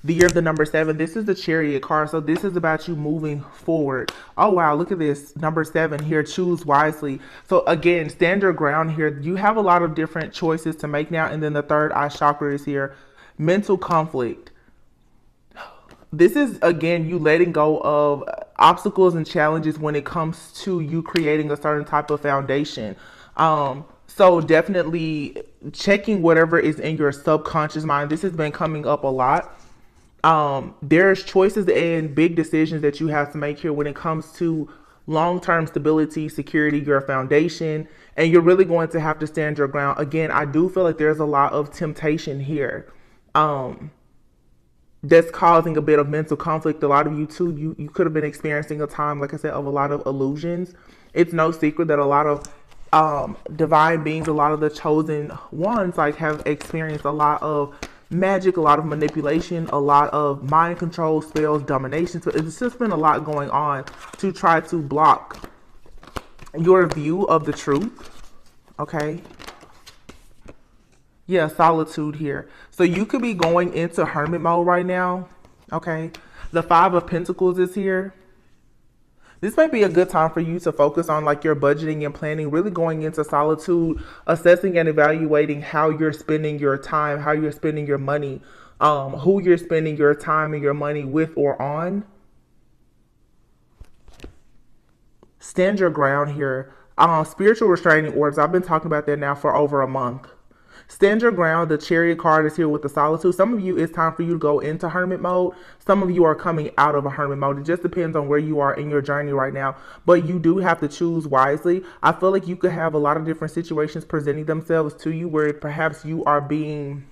The year of the number 7. This is the Chariot card. So this is about you moving forward. Oh, wow. Look at this. Number 7 here. Choose wisely. So again, stand your ground here. You have a lot of different choices to make now. And then the third eye chakra is here. Mental conflict. This is, again, you letting go of obstacles and challenges when it comes to you creating a certain type of foundation. So definitely checking whatever is in your subconscious mind. This has been coming up a lot. There's choices and big decisions that you have to make here when it comes to long-term stability, security, your foundation, and you're really going to have to stand your ground. Again, I do feel like there's a lot of temptation here. That's causing a bit of mental conflict. A lot of you too, you could have been experiencing a time, like I said, of a lot of illusions. It's no secret that a lot of divine beings, a lot of the chosen ones, like, have experienced a lot of magic, a lot of manipulation, a lot of mind control spells, domination. So it's just been a lot going on to try to block your view of the truth. Okay. Yeah, solitude here. So you could be going into hermit mode right now. Okay. The 5 of Pentacles is here. This might be a good time for you to focus on like your budgeting and planning, really going into solitude, assessing and evaluating how you're spending your time, how you're spending your money, who you're spending your time and your money with or on. Stand your ground here. Spiritual restraining orders. I've been talking about that now for over a month. Stand your ground. The Chariot card is here with the solitude. Some of you, it's time for you to go into hermit mode. Some of you are coming out of a hermit mode. It just depends on where you are in your journey right now. But you do have to choose wisely. I feel like you could have a lot of different situations presenting themselves to you where perhaps you are being...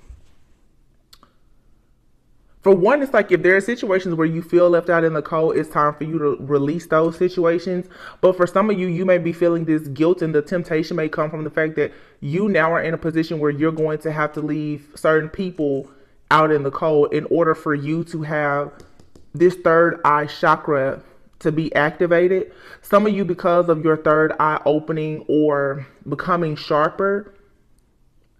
For one, it's like if there are situations where you feel left out in the cold, it's time for you to release those situations. But for some of you, you may be feeling this guilt, and the temptation may come from the fact that you now are in a position where you're going to have to leave certain people out in the cold in order for you to have this third eye chakra to be activated. Some of you, because of your third eye opening or becoming sharper,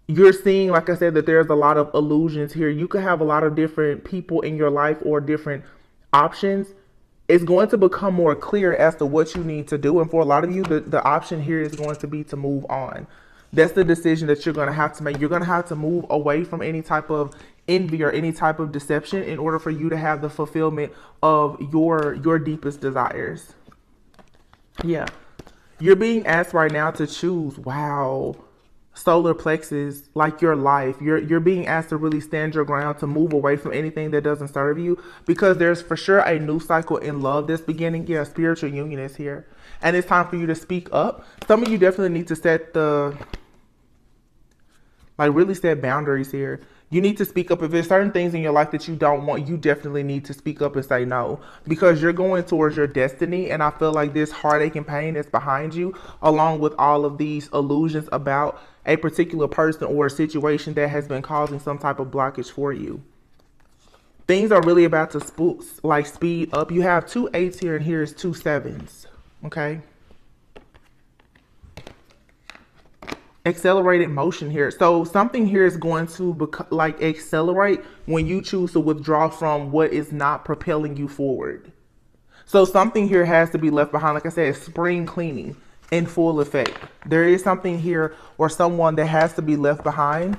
you're seeing, like I said, that there's a lot of illusions here. You could have a lot of different people in your life or different options. It's going to become more clear as to what you need to do. And for a lot of you, the option here is going to be to move on. That's the decision that you're going to have to make. You're going to have to move away from any type of envy or any type of deception in order for you to have the fulfillment of your deepest desires. Yeah. You're being asked right now to choose. Wow. Solar plexus, like your life. You're being asked to really stand your ground, to move away from anything that doesn't serve you, because there's for sure a new cycle in love that's beginning. Yeah, spiritual union is here. And it's time for you to speak up. Some of you definitely need to set really set boundaries here. You need to speak up. If there's certain things in your life that you don't want, you definitely need to speak up and say no, because you're going towards your destiny. And I feel like this heartache and pain that's behind you, along with all of these illusions about a particular person or a situation that has been causing some type of blockage for you. Things are really about to speed up. You have 2 8s here, and here's 2 7s. Okay. Accelerated motion here. So something here is going to accelerate when you choose to withdraw from what is not propelling you forward. So something here has to be left behind. Like I said, spring cleaning in full effect. There is something here or someone that has to be left behind.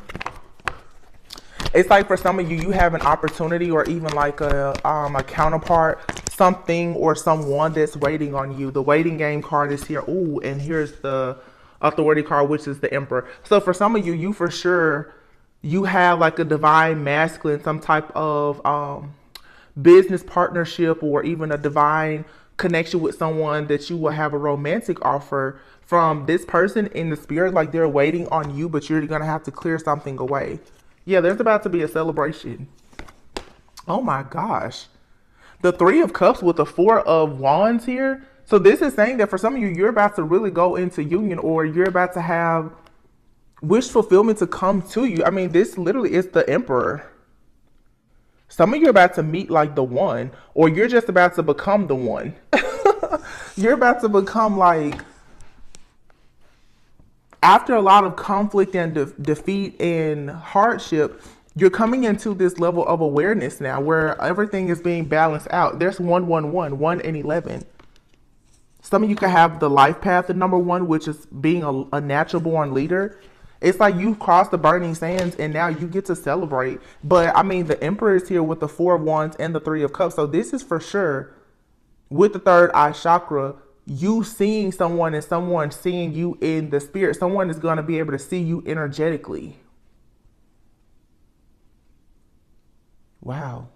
It's like for some of you, you have an opportunity or even like a counterpart, something or someone that's waiting on you. The waiting game card is here. Ooh, and here's the authority card, which is the Emperor. So for some of you, you for sure, you have like a divine masculine, some type of business partnership, or even a divine connection with someone that you will have a romantic offer from this person in the spirit. Like they're waiting on you, but you're going to have to clear something away. Yeah, there's about to be a celebration. Oh my gosh. The 3 of Cups with the 4 of Wands here. So this is saying that for some of you, you're about to really go into union, or you're about to have wish fulfillment to come to you. I mean, this literally is the Emperor. Some of you are about to meet like the one, or you're just about to become the one. You're about to become like, after a lot of conflict and defeat and hardship, You're coming into this level of awareness now where everything is being balanced out. There's 111, 1 and 11. Some of you can have the life path of number one, which is being a natural born leader. It's like you've crossed the burning sands and now you get to celebrate. But I mean, the Emperor is here with the 4 of Wands and the 3 of Cups. So this is for sure with the third eye chakra, you seeing someone and someone seeing you in the spirit. Someone is going to be able to see you energetically. Wow.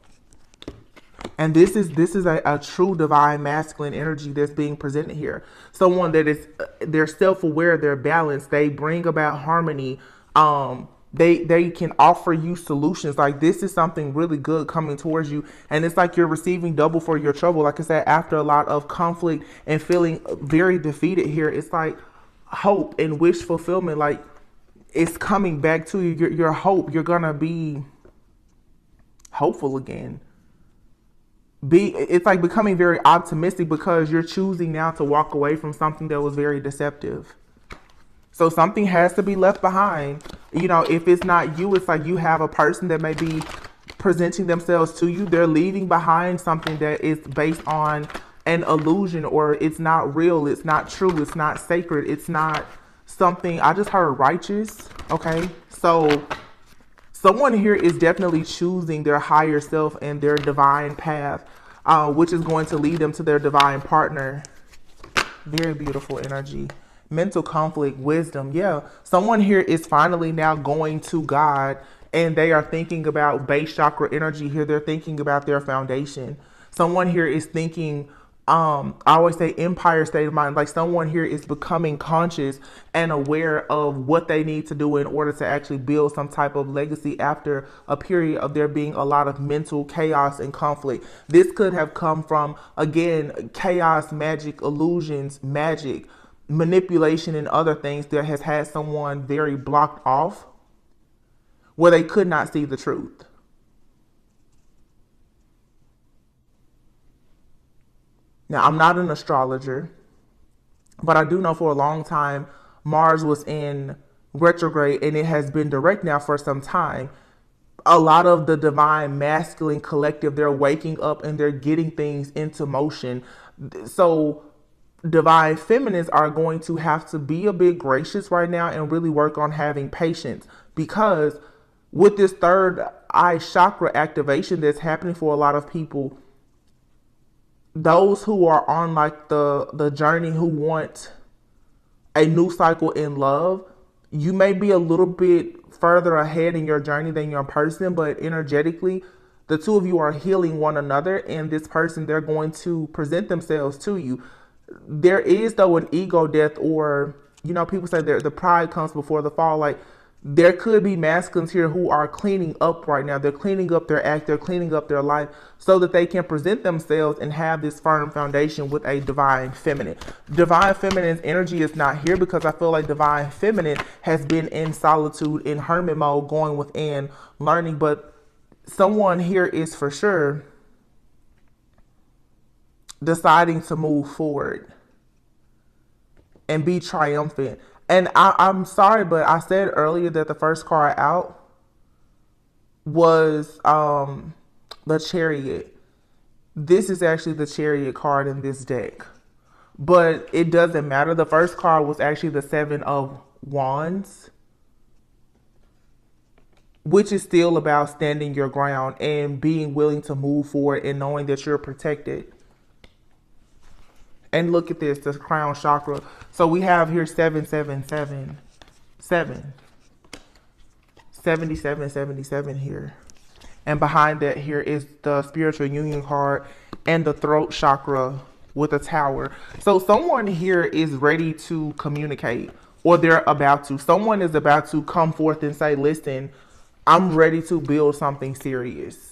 And this is a true divine masculine energy that's being presented here. Someone that is, they're self-aware, they're balanced, they bring about harmony. They can offer you solutions. Like, this is something really good coming towards you. And it's like you're receiving double for your trouble. Like I said, after a lot of conflict and feeling very defeated here, it's like hope and wish fulfillment. Like, it's coming back to you. Your hope, you're going to be hopeful again. It's like becoming very optimistic because you're choosing now to walk away from something that was very deceptive. So something has to be left behind. You know, if it's not you, it's like you have a person that may be presenting themselves to you. They're leaving behind something that is based on an illusion, or it's not real. It's not true. It's not sacred. It's not something. I just heard righteous. Okay. So someone here is definitely choosing their higher self and their divine path, which is going to lead them to their divine partner. Very beautiful energy. Mental conflict, wisdom. Yeah. Someone here is finally now going to God, and they are thinking about base chakra energy here. They're thinking about their foundation. Someone here is thinking, I always say empire state of mind. Like, someone here is becoming conscious and aware of what they need to do in order to actually build some type of legacy after a period of there being a lot of mental chaos and conflict. This could have come from, again, chaos, magic, illusions, magic, manipulation, and other things that has had someone very blocked off where they could not see the truth. Now, I'm not an astrologer, but I do know for a long time Mars was in retrograde, and it has been direct now for some time. A lot of the divine masculine collective, they're waking up and they're getting things into motion. So divine feminines are going to have to be a bit gracious right now and really work on having patience, because with this third eye chakra activation that's happening for a lot of people, those who are on like the journey, who want a new cycle in love, you may be a little bit further ahead in your journey than your person, but energetically, the two of you are healing one another, and this person, they're going to present themselves to you. There is, though, an ego death, or, you know, people say the pride comes before the fall. Like, there could be masculines here who are cleaning up right now. They're cleaning up their act. They're cleaning up their life so that they can present themselves and have this firm foundation with a divine feminine. Divine feminine's energy is not here because I feel like divine feminine has been in solitude, in hermit mode, going within, learning. But someone here is for sure deciding to move forward and be triumphant. And I'm sorry, but I said earlier that the first card out was the Chariot. This is actually the Chariot card in this deck. But it doesn't matter. The first card was actually the 7 of Wands, which is still about standing your ground and being willing to move forward and knowing that you're protected. And look at this, the crown chakra. So we have here 777, 77 here. And behind that here is the spiritual union card and the throat chakra with a tower. So someone here is ready to communicate, or they're about to. Someone is about to come forth and say, listen, I'm ready to build something serious.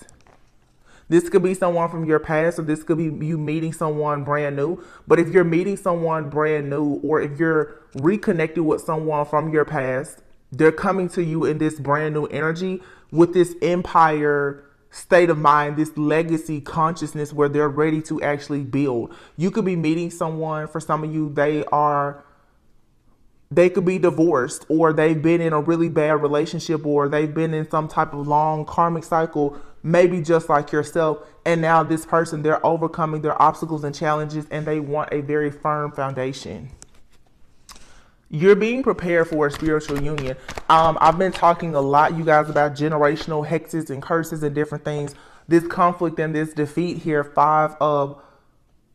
This could be someone from your past, or this could be you meeting someone brand new. But if you're meeting someone brand new, or if you're reconnected with someone from your past, they're coming to you in this brand new energy with this empire state of mind, this legacy consciousness where they're ready to actually build. You could be meeting someone, for some of you, they are They could be divorced, or they've been in a really bad relationship, or they've been in some type of long karmic cycle, maybe just like yourself. And now this person, they're overcoming their obstacles and challenges, and they want a very firm foundation. You're being prepared for a spiritual union. I've been talking a lot, you guys, about generational hexes and curses and different things. This conflict and this defeat here, 5 of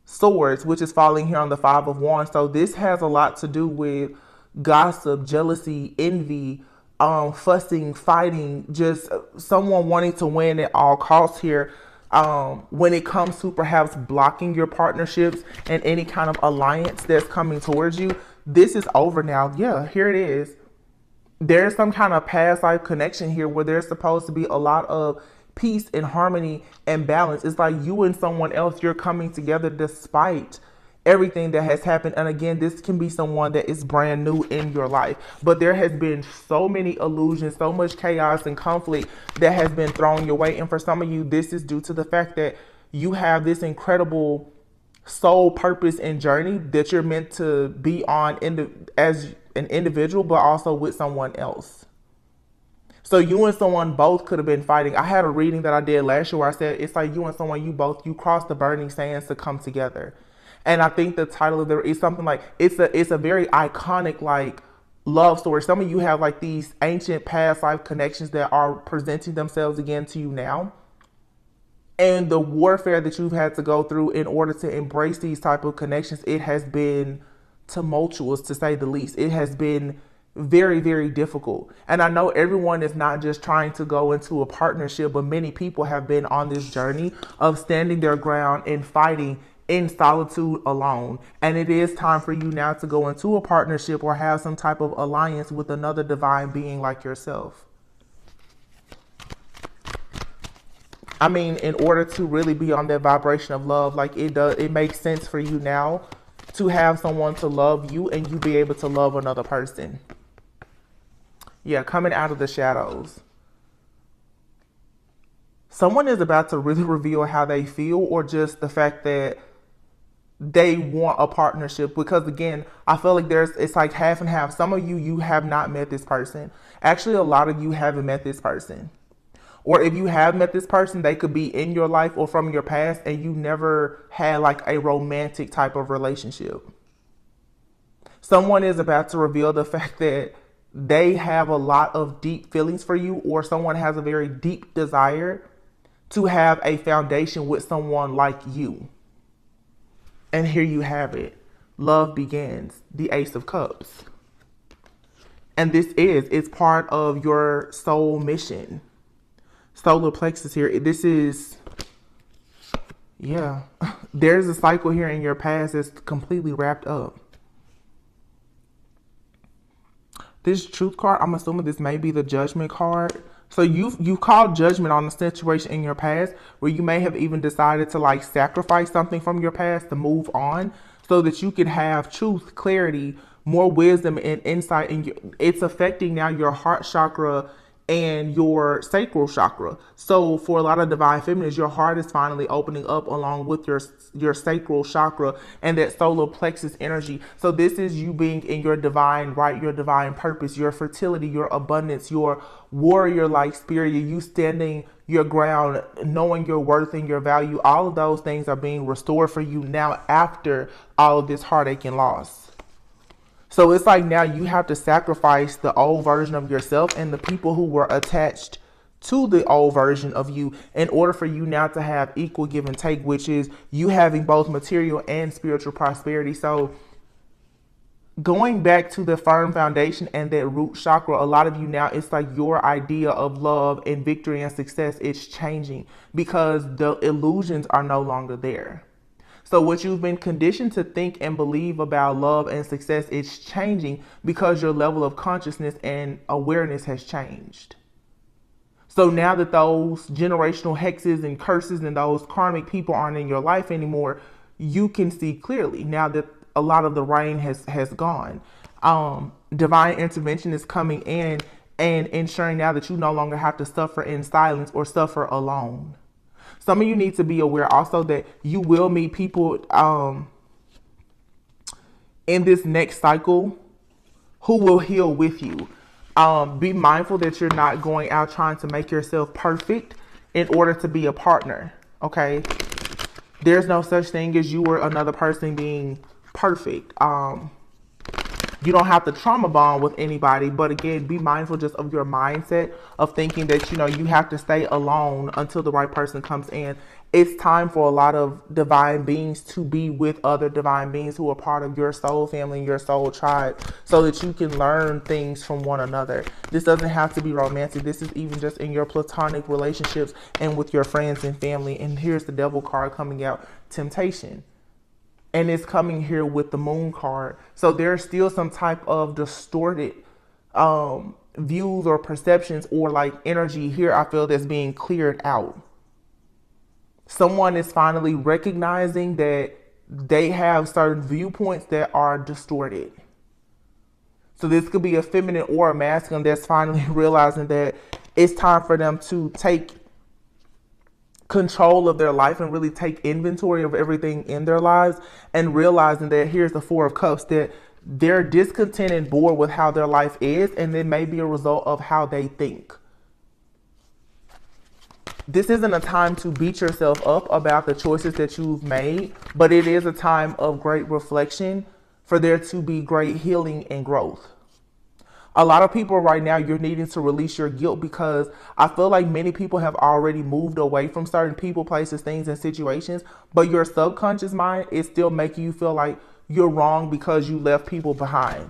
Swords, which is falling here on the 5 of Wands. So this has a lot to do with gossip, jealousy, envy, fussing, fighting, just someone wanting to win at all costs here. When it comes to perhaps blocking your partnerships and any kind of alliance that's coming towards you, this is over now. Yeah, here it is. There's some kind of past life connection here where there's supposed to be a lot of peace and harmony and balance. It's like you and someone else, you're coming together despite everything that has happened. And again, this can be someone that is brand new in your life, but there has been so many illusions, so much chaos and conflict that has been thrown your way. And for some of you, this is due to the fact that you have this incredible soul purpose and journey that you're meant to be on as an individual, but also with someone else. So you and someone both could have been fighting. I had a reading that I did last year where I said it's like you and someone, you crossed the burning sands to come together. And I think the title of it is something like, it's a very iconic like love story. Some of you have like these ancient past life connections that are presenting themselves again to you now. And the warfare that you've had to go through in order to embrace these type of connections, it has been tumultuous, to say the least. It has been very, very difficult. And I know everyone is not just trying to go into a partnership, but many people have been on this journey of standing their ground and fighting in solitude alone. And it is time for you now to go into a partnership or have some type of alliance with another divine being like yourself. I mean, in order to really be on that vibration of love, like it makes sense for you now to have someone to love you and you be able to love another person. Yeah, coming out of the shadows. Someone is about to really reveal how they feel, or just the fact that they want a partnership. Because again, I feel like it's like half and half. Some of you have not met this person. Actually, a lot of you haven't met this person. Or if you have met this person, they could be in your life or from your past, and you never had like a romantic type of relationship. Someone is about to reveal the fact that they have a lot of deep feelings for you, or someone has a very deep desire to have a foundation with someone like you. And here you have it. Love begins. The Ace of Cups. And it's part of your soul mission. Solar plexus here. This is, yeah. There's a cycle here in your past that's completely wrapped up. This Truth card, I'm assuming this may be the Judgment card. So you called judgment on the situation in your past, where you may have even decided to like sacrifice something from your past to move on, so that you could have truth, clarity, more wisdom and insight. And it's affecting now your heart chakra and your sacral chakra. So for a lot of divine feminines, your heart is finally opening up along with your sacral chakra and that solar plexus energy. So this is you being in your divine right, your divine purpose, your fertility, your abundance, your warrior-like spirit, you standing your ground, knowing your worth and your value. All of those things are being restored for you now after all of this heartache and loss. So it's like now you have to sacrifice the old version of yourself and the people who were attached to the old version of you in order for you now to have equal give and take, which is you having both material and spiritual prosperity. So going back to the firm foundation and that root chakra, a lot of you now, it's like your idea of love and victory and success is changing because the illusions are no longer there. So what you've been conditioned to think and believe about love and success is changing because your level of consciousness and awareness has changed. So now that those generational hexes and curses and those karmic people aren't in your life anymore, you can see clearly now that a lot of the rain has gone. Divine intervention is coming in and ensuring now that you no longer have to suffer in silence or suffer alone. Some of you need to be aware also that you will meet people in this next cycle who will heal with you. Be mindful that you're not going out trying to make yourself perfect in order to be a partner. Okay. There's no such thing as you or another person being perfect. You don't have to trauma bond with anybody, but again, be mindful just of your mindset of thinking that, you know, you have to stay alone until the right person comes in. It's time for a lot of divine beings to be with other divine beings who are part of your soul family, your soul tribe, so that you can learn things from one another. This doesn't have to be romantic. This is even just in your platonic relationships and with your friends and family. And here's the devil card coming out, temptation. And it's coming here with the moon card. So there's still some type of distorted views or perceptions or like energy here, I feel, that's being cleared out. Someone is finally recognizing that they have certain viewpoints that are distorted. So this could be a feminine or a masculine that's finally realizing that it's time for them to take control of their life and really take inventory of everything in their lives, and realizing that here's the Four of Cups, that they're discontent and bored with how their life is, and it may be a result of how they think. This isn't a time to beat yourself up about the choices that you've made, but it is a time of great reflection for there to be great healing and growth. A lot of people right now, you're needing to release your guilt, because I feel like many people have already moved away from certain people, places, things, and situations, but your subconscious mind is still making you feel like you're wrong because you left people behind.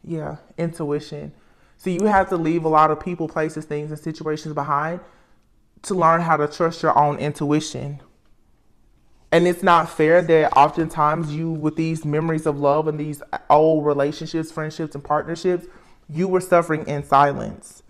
Yeah, intuition. So you have to leave a lot of people, places, things, and situations behind to learn how to trust your own intuition. And it's not fair that oftentimes you, with these memories of love and these old relationships, friendships, and partnerships, you were suffering in silence.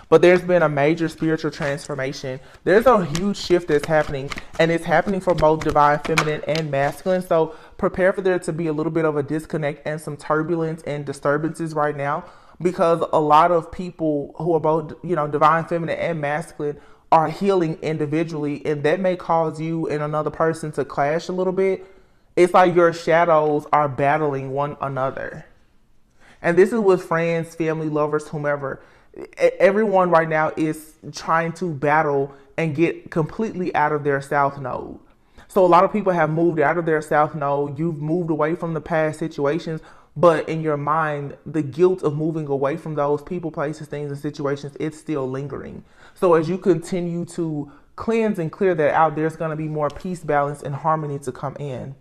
But there's been a major spiritual transformation. There's a huge shift that's happening, and it's happening for both divine feminine and masculine. So prepare for there to be a little bit of a disconnect and some turbulence and disturbances right now, because a lot of people who are both, you know, divine feminine and masculine are healing individually, and that may cause you and another person to clash a little bit. It's like your shadows are battling one another. And this is with friends, family, lovers, whomever. Everyone right now is trying to battle and get completely out of their south node. So a lot of people have moved out of their south node. You've moved away from the past situations, but in your mind, the guilt of moving away from those people, places, things, and situations, it's still lingering. So as you continue to cleanse and clear that out, there's going to be more peace, balance, and harmony to come in.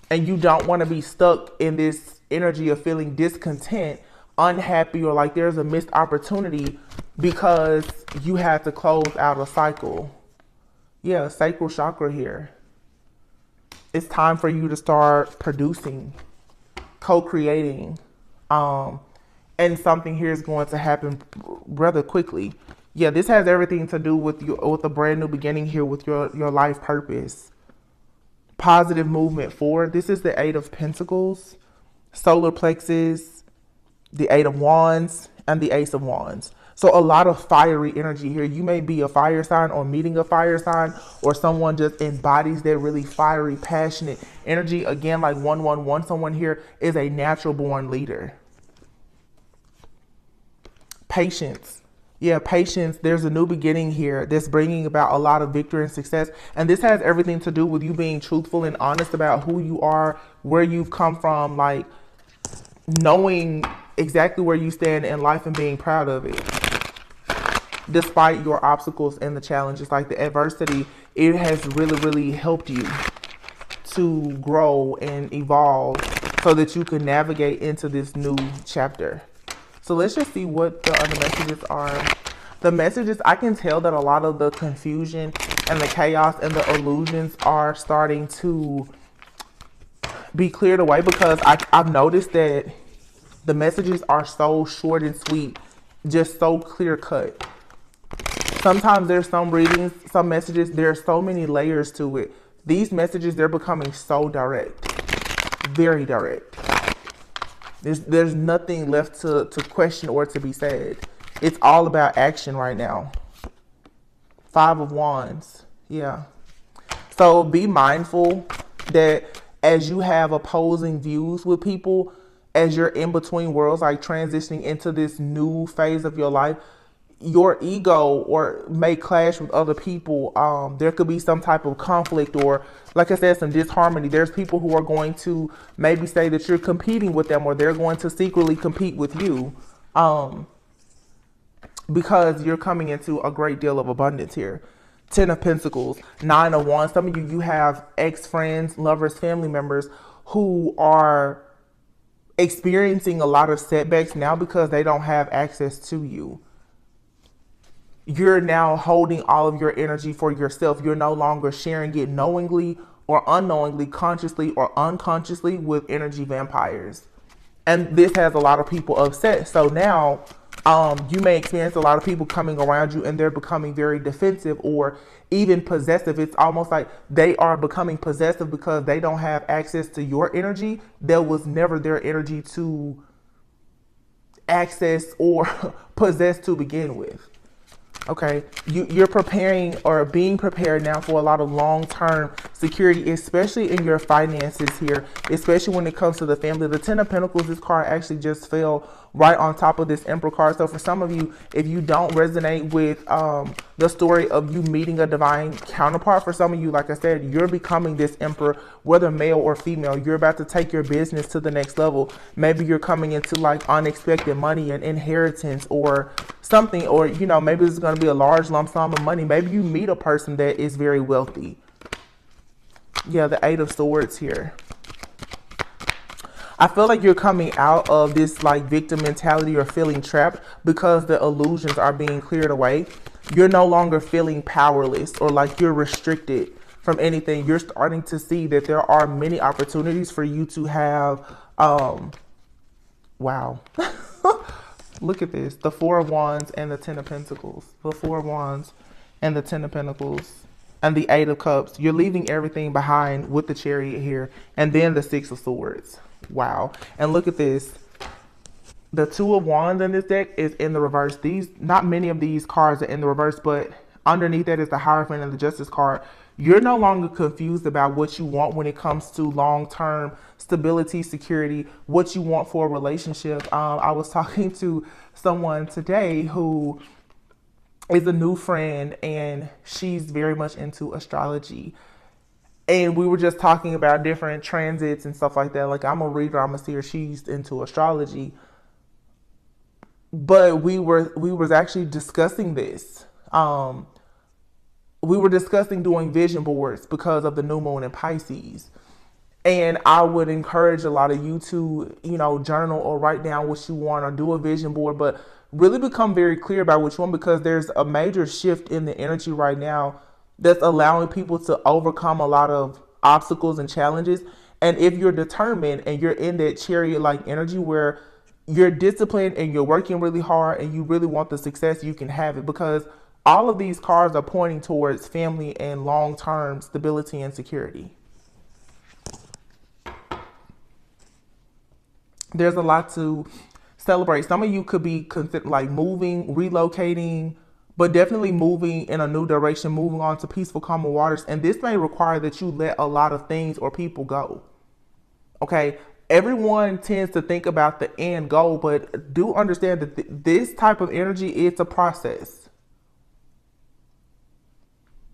And you don't want to be stuck in this energy of feeling discontent, unhappy, or like there's a missed opportunity because you had to close out a cycle. Yeah, sacral chakra here. It's time for you to start producing, co-creating, and something here is going to happen rather quickly. Yeah, this has everything to do with with a brand new beginning here with your life purpose. Positive movement forward. This is the Eight of Pentacles, solar plexus, the Eight of Wands, and the Ace of Wands. So a lot of fiery energy here. You may be a fire sign or meeting a fire sign, or someone just embodies that really fiery, passionate energy. Again, like 111, someone here is a natural born leader. Patience. Yeah, patience. There's a new beginning here that's bringing about a lot of victory and success. And this has everything to do with you being truthful and honest about who you are, where you've come from, like knowing exactly where you stand in life and being proud of it. Despite your obstacles and the challenges, like the adversity, it has really, really helped you to grow and evolve so that you can navigate into this new chapter. So let's just see what the other messages are. The messages, I can tell that a lot of the confusion and the chaos and the illusions are starting to be cleared away, because I've noticed that the messages are so short and sweet, just so clear cut. Sometimes there's some readings, some messages, there's so many layers to it. These messages, they're becoming so direct, very direct. There's nothing left to question or to be said. It's all about action right now. Five of Wands. Yeah. So be mindful that as you have opposing views with people, as you're in between worlds, like transitioning into this new phase of your life, your ego or may clash with other people. There could be some type of conflict or, like I said, some disharmony. There's people who are going to maybe say that you're competing with them, or they're going to secretly compete with you, because you're coming into a great deal of abundance here. Ten of Pentacles, Nine of Wands. Some of you have ex-friends, lovers, family members who are experiencing a lot of setbacks now because they don't have access to you. You're now holding all of your energy for yourself. You're no longer sharing it knowingly or unknowingly, consciously or unconsciously with energy vampires. And this has a lot of people upset. So now you may experience a lot of people coming around you and they're becoming very defensive or even possessive. It's almost like they are becoming possessive because they don't have access to your energy. There was never their energy to access or possess to begin with. Okay, you're preparing or being prepared now for a lot of long-term security, especially in your finances here, especially when it comes to the family. The Ten of Pentacles, this card actually just fell right on top of this Emperor card. So for some of you, if you don't resonate with the story of you meeting a divine counterpart, for some of you, like I said, you're becoming this Emperor, whether male or female. You're about to take your business to the next level. Maybe you're coming into like unexpected money and inheritance or something, or you know, maybe this is going to be a large lump sum of money. Maybe you meet a person that is very wealthy. Yeah, the Eight of Swords here. I feel like you're coming out of this like victim mentality or feeling trapped because the illusions are being cleared away. You're no longer feeling powerless or like you're restricted from anything. You're starting to see that there are many opportunities for you to have, wow. Look at this, the Four of Wands and the Ten of Pentacles. The Four of Wands and the Ten of Pentacles and the Eight of Cups. You're leaving everything behind with the Chariot here. And then the Six of Swords. Wow. And look at this. The Two of Wands in this deck is in the reverse. Not many of these cards are in the reverse, but underneath that is the Hierophant and the Justice card. You're no longer confused about what you want when it comes to long-term stability, security, what you want for a relationship. I was talking to someone today who is a new friend and she's very much into astrology. And we were just talking about different transits and stuff like that. Like, I'm a reader, I'm a seer, she's into astrology. But we was actually discussing this. We were discussing doing vision boards because of the new moon in Pisces. And I would encourage a lot of you to, you know, journal or write down what you want or do a vision board, but really become very clear about which one, because there's a major shift in the energy right now that's allowing people to overcome a lot of obstacles and challenges. And if you're determined and you're in that Chariot-like energy where you're disciplined and you're working really hard and you really want the success, you can have it, because all of these cards are pointing towards family and long-term stability and security. There's a lot to celebrate. Some of you could be like moving, relocating, but definitely moving in a new direction, moving on to peaceful, calmer waters. And this may require that you let a lot of things or people go. Okay. Everyone tends to think about the end goal, but do understand that this type of energy, it's a process.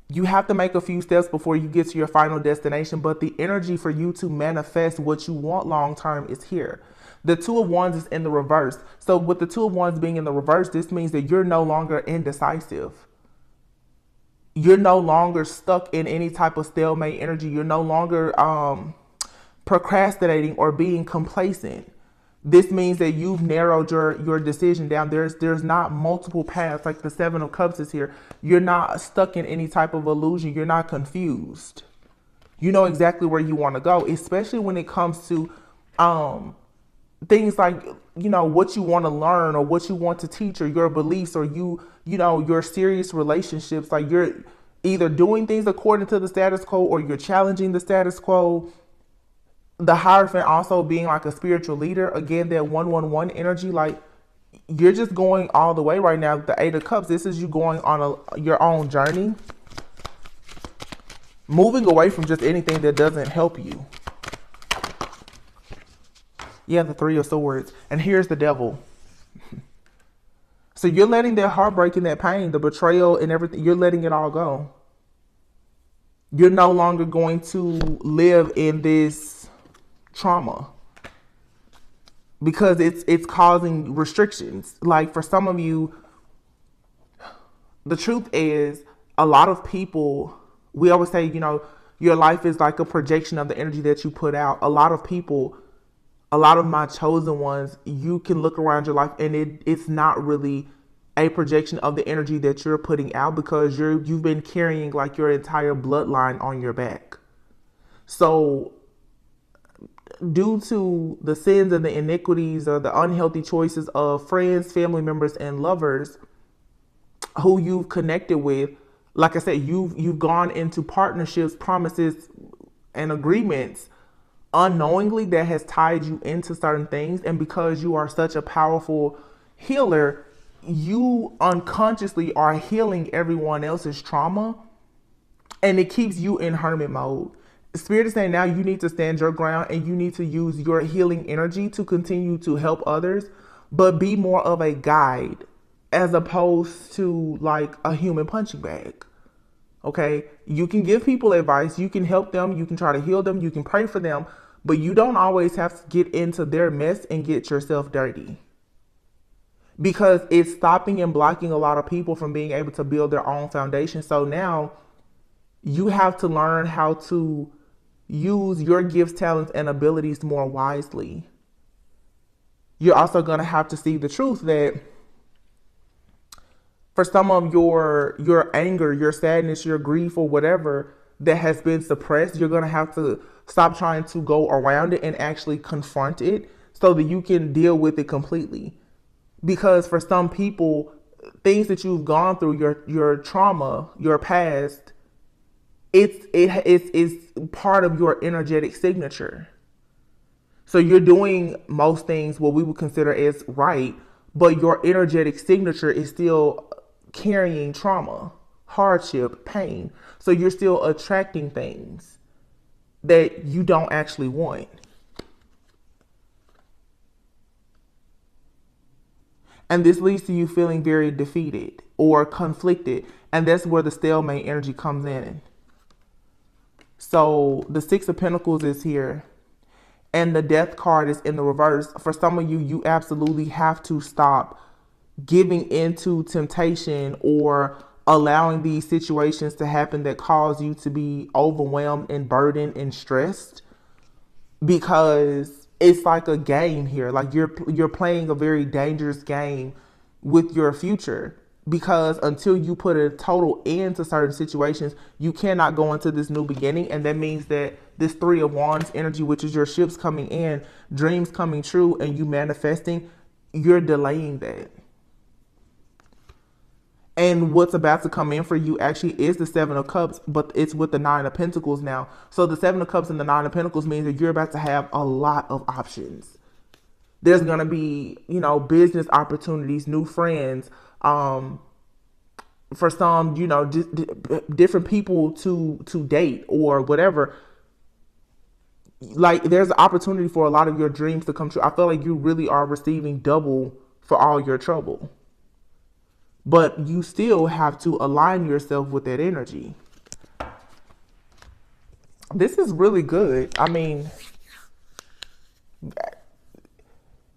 You have to make a few steps before you get to your final destination, but the energy for you to manifest what you want long-term is here. The Two of Wands is in the reverse. So with the Two of Wands being in the reverse, this means that you're no longer indecisive. You're no longer stuck in any type of stalemate energy. You're no longer procrastinating or being complacent. This means that you've narrowed your decision down. There's not multiple paths like the Seven of Cups is here. You're not stuck in any type of illusion. You're not confused. You know exactly where you want to go, especially when it comes to things like, you know, what you want to learn or what you want to teach or your beliefs or you know, your serious relationships. Like, you're either doing things according to the status quo or you're challenging the status quo. The Hierophant also being like a spiritual leader. Again, that 111 energy, like you're just going all the way right now. The Eight of Cups, this is you going on your own journey. Moving away from just anything that doesn't help you. Yeah, the Three of Swords. And here's the Devil. So you're letting that heartbreak and that pain, the betrayal and everything, you're letting it all go. You're no longer going to live in this trauma because it's causing restrictions. Like for some of you, the truth is a lot of people, we always say, your life is like a projection of the energy that you put out. A lot of people, a lot of my chosen ones, you can look around your life and it's not really a projection of the energy that you're putting out because you've been carrying like your entire bloodline on your back. So due to the sins and the iniquities or the unhealthy choices of friends, family members, and lovers who you've connected with, like I said, you've gone into partnerships, promises, and agreements unknowingly that has tied you into certain things. And because you are such a powerful healer, you unconsciously are healing everyone else's trauma, and it keeps you in hermit mode. Spirit is saying now you need to stand your ground and you need to use your healing energy to continue to help others, but be more of a guide as opposed to like a human punching bag. Okay, you can give people advice, you can help them, you can try to heal them, you can pray for them, but you don't always have to get into their mess and get yourself dirty, because it's stopping and blocking a lot of people from being able to build their own foundation. So now you have to learn how to use your gifts, talents, and abilities more wisely. You're also going to have to see the truth that for some of your anger, your sadness, your grief, or whatever that has been suppressed, you're going to have to stop trying to go around it and actually confront it so that you can deal with it completely. Because for some people, things that you've gone through, your trauma, your past, it's part of your energetic signature. So you're doing most things what we would consider as right, but your energetic signature is still carrying trauma, hardship, pain. So you're still attracting things that you don't actually want. And this leads to you feeling very defeated or conflicted. And that's where the stalemate energy comes in. So the Six of Pentacles is here. And the Death card is in the reverse. For some of you, you absolutely have to stop giving into temptation or allowing these situations to happen that cause you to be overwhelmed and burdened and stressed. Because it's like a game here. Like you're playing a very dangerous game with your future, because until you put a total end to certain situations, you cannot go into this new beginning. And that means that this Three of Wands energy, which is your ships coming in, dreams coming true, and you manifesting, you're delaying that. And what's about to come in for you actually is the Seven of Cups, but it's with the Nine of Pentacles now. So the Seven of Cups and the Nine of Pentacles means that you're about to have a lot of options. There's going to be, business opportunities, new friends, for some, different people to date or whatever. Like there's an opportunity for a lot of your dreams to come true. I feel like you really are receiving double for all your trouble. But you still have to align yourself with that energy. This is really good. I mean,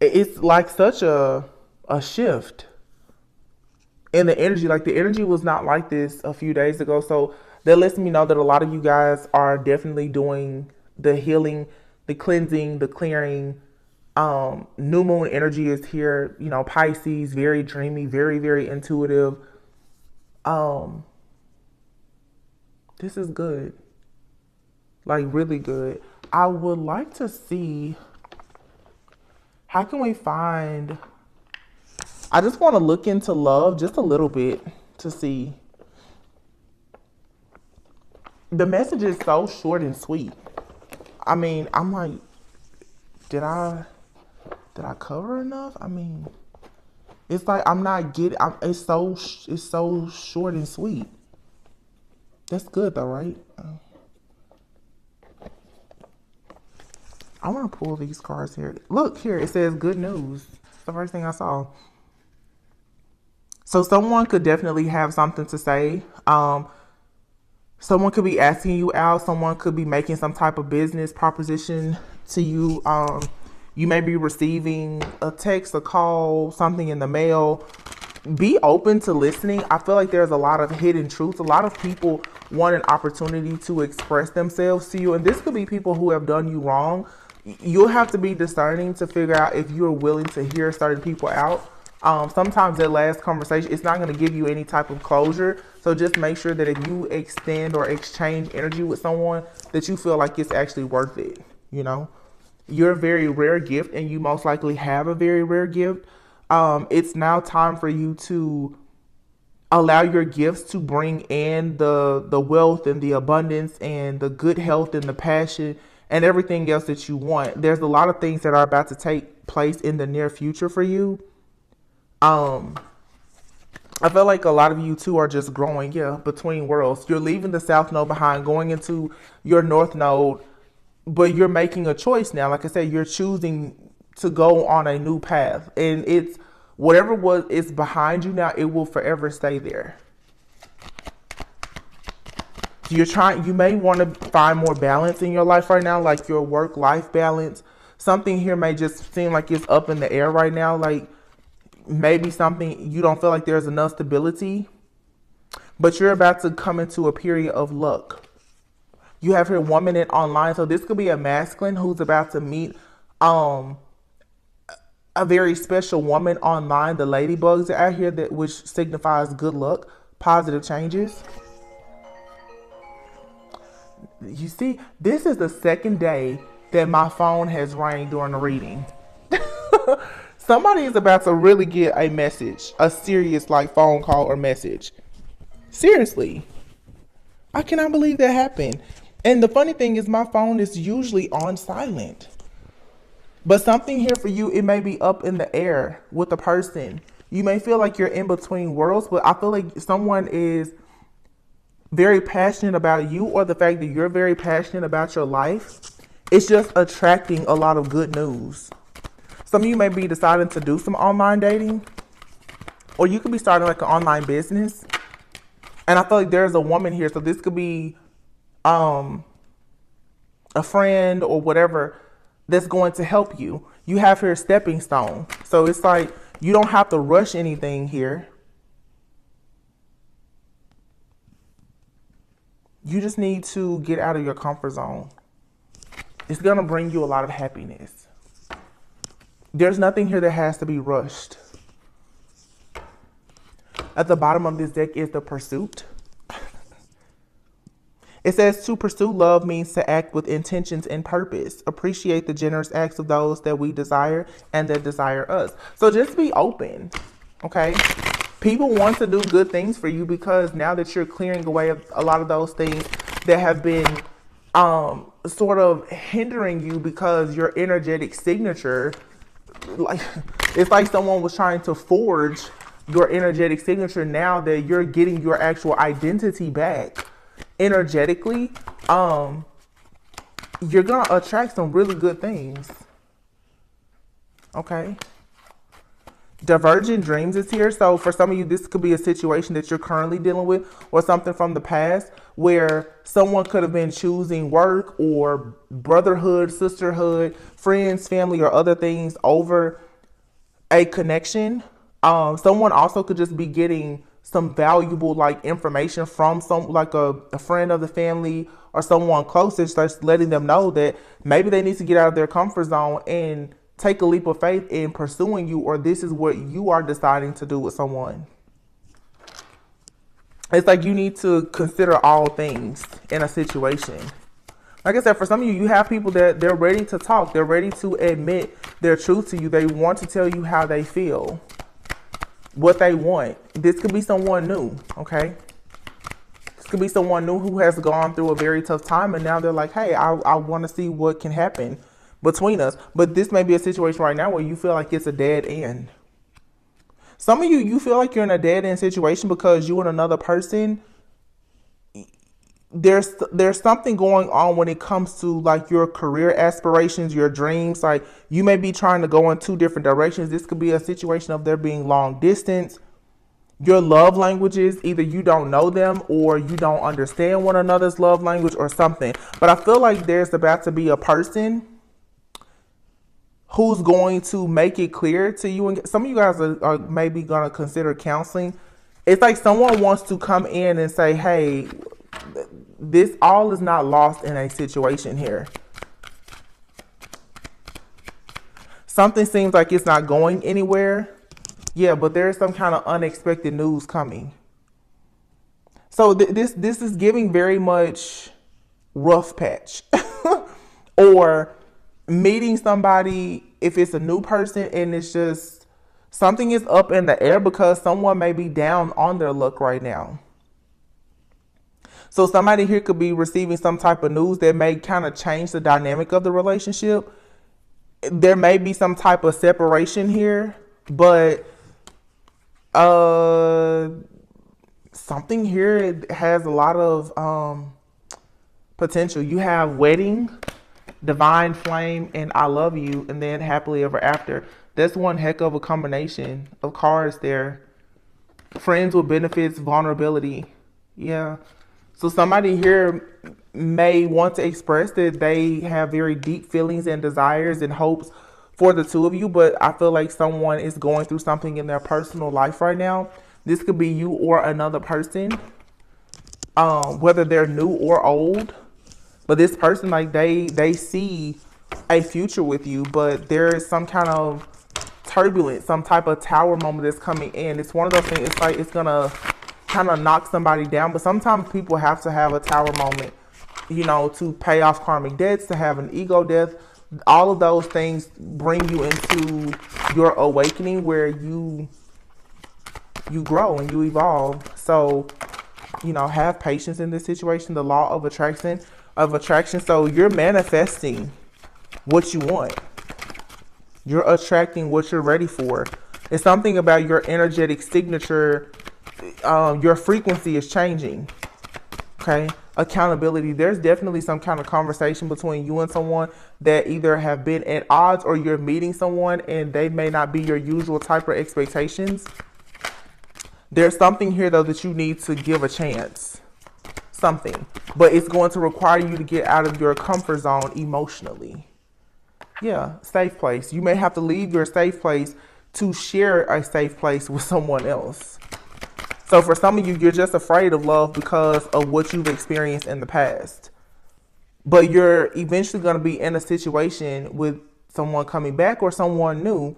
it's like such a shift in the energy. Like the energy was not like this a few days ago. So that lets me know that a lot of you guys are definitely doing the healing, the cleansing, the clearing. New moon energy is here, Pisces, very dreamy, very, very intuitive. This is good. Like really good. I would like to see, how can we find, I just want to look into love just a little bit to see. The message is so short and sweet. I mean, I'm like, did I cover enough? I mean, it's like I'm not getting. It's so short and sweet. That's good though, right? I want to pull these cards here. Look here, it says good news. It's the first thing I saw. So someone could definitely have something to say. Someone could be asking you out. Someone could be making some type of business proposition to you. You may be receiving a text, a call, something in the mail. Be open to listening. I feel like there's a lot of hidden truths. A lot of people want an opportunity to express themselves to you. And this could be people who have done you wrong. You'll have to be discerning to figure out if you're willing to hear certain people out. Sometimes that last conversation, it's not going to give you any type of closure. So just make sure that if you extend or exchange energy with someone, that you feel like it's actually worth it. You know, you're a very rare gift and you most likely have a very rare gift. It's now time for you to allow your gifts to bring in the wealth and the abundance and the good health and the passion and everything else that you want. There's a lot of things that are about to take place in the near future for you. I feel like a lot of you too are just growing, between worlds. You're leaving the South Node behind, going into your North Node, but you're making a choice now. Like I said, you're choosing to go on a new path, and it's whatever is behind you now, it will forever stay there. You may want to find more balance in your life right now, like your work-life balance. Something here may just seem like it's up in the air right now, like maybe something you don't feel like there's enough stability, but you're about to come into a period of luck. You have here woman in online, so this could be a masculine who's about to meet a very special woman online. The ladybugs are out here, that which signifies good luck, positive changes. You see, this is the second day that my phone has rang during the reading. Somebody is about to really get a message, a serious like phone call or message. Seriously. I cannot believe that happened. And the funny thing is my phone is usually on silent. But something here for you, it may be up in the air with a person. You may feel like you're in between worlds, but I feel like someone is very passionate about you, or the fact that you're very passionate about your life. It's just attracting a lot of good news. Some of you may be deciding to do some online dating, or you could be starting like an online business. And I feel like there's a woman here. So this could be a friend or whatever that's going to help you. You have here a stepping stone. So it's like you don't have to rush anything here. You just need to get out of your comfort zone. It's going to bring you a lot of happiness. There's nothing here that has to be rushed. At the bottom of this deck is the pursuit. It says to pursue love means to act with intentions and purpose. Appreciate the generous acts of those that we desire and that desire us. So just be open, okay? People want to do good things for you, because now that you're clearing away a lot of those things that have been sort of hindering you, because your energetic signature, like it's like someone was trying to forge your energetic signature. Now that you're getting your actual identity back energetically, you're gonna attract some really good things. Okay. Divergent dreams is here. So for some of you, this could be a situation that you're currently dealing with, or something from the past where someone could have been choosing work or brotherhood, sisterhood, friends, family, or other things over a connection. Someone also could just be getting some valuable like information from some like a friend of the family or someone close, that starts letting them know that maybe they need to get out of their comfort zone and take a leap of faith in pursuing you, or this is what you are deciding to do with someone. It's like you need to consider all things in a situation. Like I said, for some of you, you have people that they're ready to talk. They're ready to admit their truth to you. They want to tell you how they feel, what they want. This could be someone new, okay? This could be someone new who has gone through a very tough time, and now they're like, hey, I want to see what can happen between us. But this may be a situation right now where you feel like it's a dead end. Some of you, you feel like you're in a dead end situation because you and another person, there's something going on when it comes to like your career aspirations, your dreams. Like you may be trying to go in two different directions. This could be a situation of there being long distance. Your love languages, either you don't know them or you don't understand one another's love language or something. But I feel like there's about to be a person who's going to make it clear to you. And some of you guys are maybe going to consider counseling. It's like someone wants to come in and say, hey, this all is not lost in a situation here. Something seems like it's not going anywhere. Yeah, but there's some kind of unexpected news coming. So this is giving very much rough patch. Or meeting somebody, if it's a new person and it's just something is up in the air because someone may be down on their luck right now. So somebody here could be receiving some type of news that may kind of change the dynamic of the relationship. There may be some type of separation here, but something here has a lot of potential. You have wedding, divine flame, and I love you, and then happily ever after. That's one heck of a combination of cards there. Friends with benefits, vulnerability. Yeah. So somebody here may want to express that they have very deep feelings and desires and hopes for the two of you, but I feel like someone is going through something in their personal life right now. This could be you or another person, whether they're new or old. But this person, like they see a future with you, but there is some kind of turbulence, some type of tower moment that's coming in. It's one of those things. It's like it's gonna kind of knock somebody down. But sometimes people have to have a tower moment, you know, to pay off karmic debts, to have an ego death. All of those things bring you into your awakening where you grow and you evolve. So, you know, have patience in this situation. The law of attraction. So you're manifesting what you want. You're attracting what you're ready for. It's something about your energetic signature. Your frequency is changing. Okay. Accountability. There's definitely some kind of conversation between you and someone that either have been at odds or you're meeting someone and they may not be your usual type of expectations. There's something here though that you need to give a chance. Something. But it's going to require you to get out of your comfort zone emotionally. Yeah, safe place. You may have to leave your safe place to share a safe place with someone else. So for some of you, you're just afraid of love because of what you've experienced in the past. But you're eventually going to be in a situation with someone coming back or someone new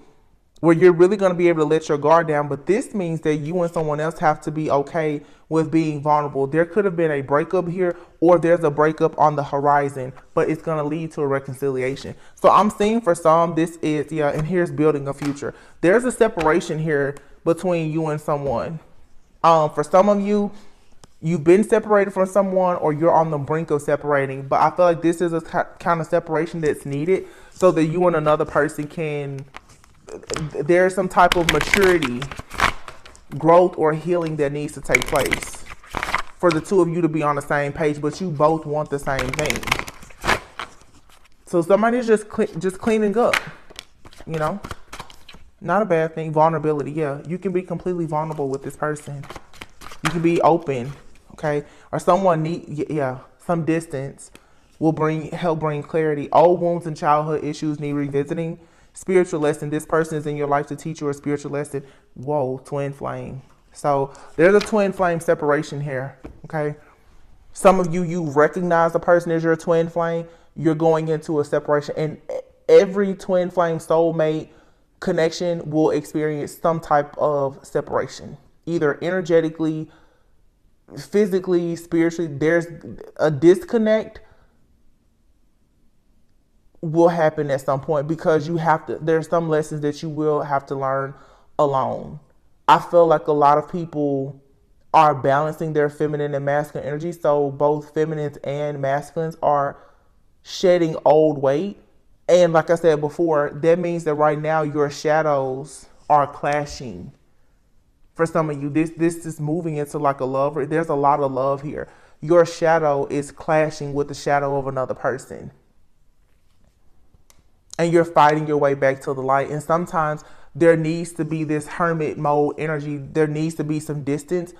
where you're really going to be able to let your guard down. But this means that you and someone else have to be okay with being vulnerable. There could have been a breakup here or there's a breakup on the horizon, but it's going to lead to a reconciliation. So I'm seeing for some, this is, yeah, and here's building a future. There's a separation here between you and someone. For some of you, you've been separated from someone or you're on the brink of separating. But I feel like this is a kind of separation that's needed so that you and another person can, there's some type of maturity, growth, or healing that needs to take place for the two of you to be on the same page, but you both want the same thing. So somebody's just cleaning up, you know? Not a bad thing. Vulnerability. Yeah, you can be completely vulnerable with this person. You can be open, okay? Or someone some distance will help bring clarity. Old wounds and childhood issues need revisiting. Spiritual lesson. This person is in your life to teach you a spiritual lesson. Whoa, twin flame. So there's a twin flame separation here, okay? Some of you recognize the person as your twin flame. You're going into a separation, and every twin flame soulmate connection will experience some type of separation, either energetically, physically, spiritually. There's a disconnect will happen at some point because there's some lessons that you will have to learn alone. I feel like a lot of people are balancing their feminine and masculine energy. So both feminines and masculines are shedding old weight. And like I said before, that means that right now your shadows are clashing. For some of you, this is moving into like a love. There's a lot of love here. your shadow is clashing with the shadow of another person. And you're fighting your way back to the light. And sometimes there needs to be this hermit mode energy. There needs to be some distance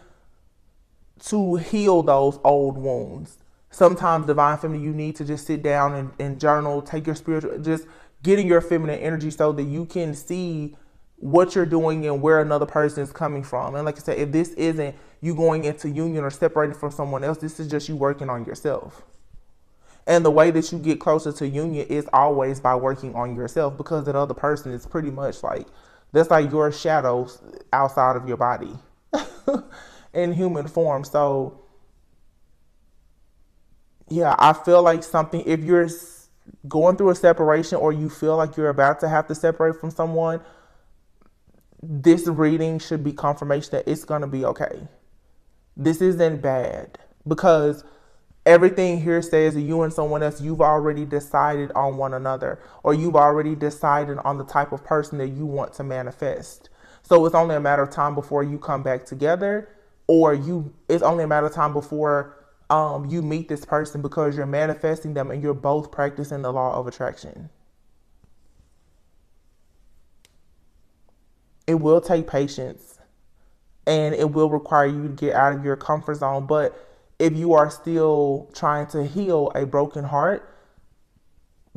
to heal those old wounds. Sometimes, divine feminine, you need to just sit down and journal, take your spiritual, just getting your feminine energy so that you can see what you're doing and where another person is coming from. And like I said, if this isn't you going into union or separating from someone else, this is just you working on yourself. And the way that you get closer to union is always by working on yourself, because that other person is pretty much like, that's like your shadows outside of your body in human form. So yeah, I feel like something, if you're going through a separation or you feel like you're about to have to separate from someone, this reading should be confirmation that it's going to be okay. This isn't bad, because everything here says that you and someone else, you've already decided on one another, or you've already decided on the type of person that you want to manifest. So it's only a matter of time before you come back together, or it's only a matter of time before you meet this person, because you're manifesting them and you're both practicing the law of attraction. It will take patience and it will require you to get out of your comfort zone. But if you are still trying to heal a broken heart,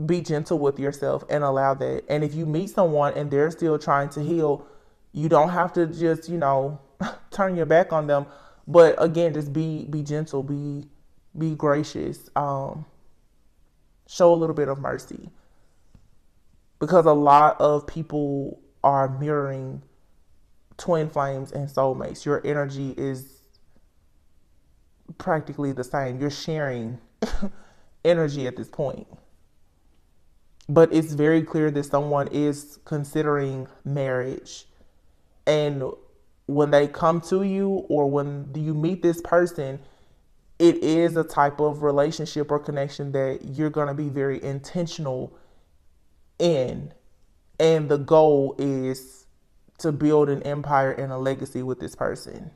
be gentle with yourself and allow that. And if you meet someone and they're still trying to heal, you don't have to just, turn your back on them. But again, just be gentle, be gracious, show a little bit of mercy. Because a lot of people are mirroring twin flames and soulmates. Your energy is practically the same. You're sharing energy at this point. But it's very clear that someone is considering marriage. And when they come to you, or when you meet this person, it is a type of relationship or connection that you're going to be very intentional in. And the goal is to build an empire and a legacy with this person.